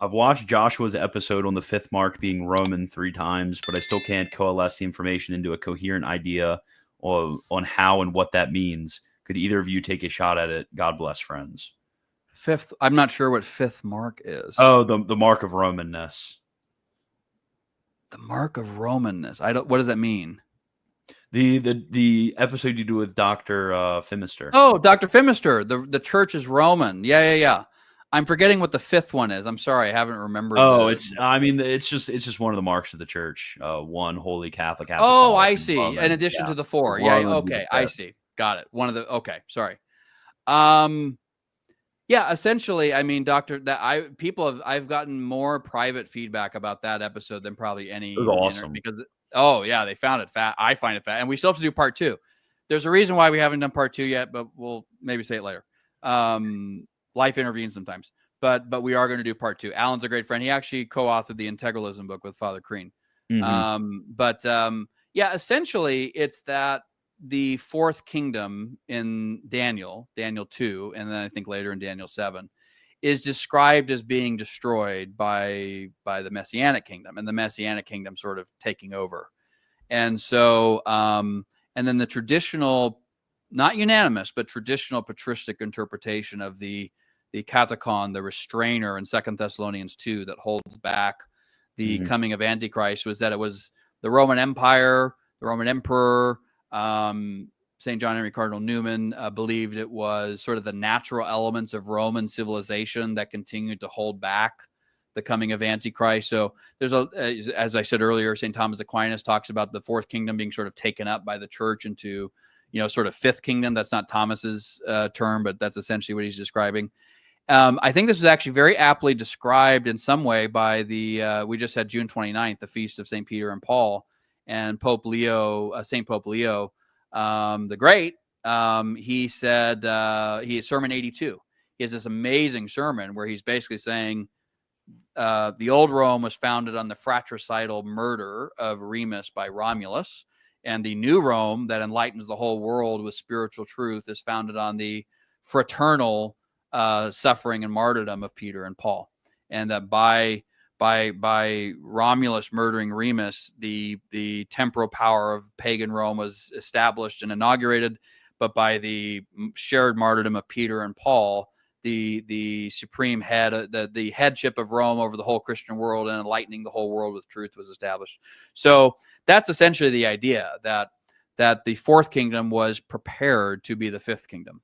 I've watched Joshua's episode on the fifth mark being Roman 3 times, but I still can't coalesce the information into a coherent idea on how and what that means. Could either of you take a shot at it? God bless, friends. Fifth, I'm not sure what fifth mark is. Oh, the mark of Romanness. The mark of Romanness. What does that mean? The episode you do with Dr. Phimister. Oh, Dr. Phimister. The church is Roman. Yeah. I'm forgetting what the fifth one is. I'm sorry, I haven't remembered. Oh, it's just one of the marks of the church. One holy Catholic. Oh, I see. In addition to the four. Yeah. Okay, I see. Got it. Okay. Sorry. Yeah, essentially, I mean, I've gotten more private feedback about that episode than probably any. It was awesome because they found it fat. I find it fat, and we still have to do part 2. There's a reason why we haven't done part 2 yet, but we'll maybe say it later. Life intervenes sometimes, but we are going to do part 2. Alan's a great friend. He actually co-authored the Integralism book with Father Crean. Mm-hmm. Essentially, it's that the fourth kingdom in Daniel 2, and then I think later in Daniel 7, is described as being destroyed by the Messianic kingdom, and the Messianic kingdom sort of taking over. And so, and then the traditional, not unanimous, but traditional patristic interpretation of the katakon, the restrainer in 2 Thessalonians 2 that holds back the coming of Antichrist, was that it was the Roman Empire, the Roman emperor. St. John Henry Cardinal Newman believed it was sort of the natural elements of Roman civilization that continued to hold back the coming of Antichrist. So there's as I said earlier, St. Thomas Aquinas talks about the fourth kingdom being sort of taken up by the church into, sort of fifth kingdom. That's not Thomas's term, but that's essentially what he's describing. I think this is actually very aptly described in some way by we just had June 29th, the feast of St. Peter and Paul. And Pope Leo, St. Pope Leo the Great, he said, Sermon 82. He has this amazing sermon where he's basically saying the old Rome was founded on the fratricidal murder of Remus by Romulus, and the new Rome that enlightens the whole world with spiritual truth is founded on the fraternal suffering and martyrdom of Peter and Paul, and that by Romulus murdering Remus, the temporal power of pagan Rome was established and inaugurated, but by the shared martyrdom of Peter and Paul, the supreme head, the headship of Rome over the whole Christian world and enlightening the whole world with truth was established. So that's essentially the idea that the fourth kingdom was prepared to be the fifth kingdom.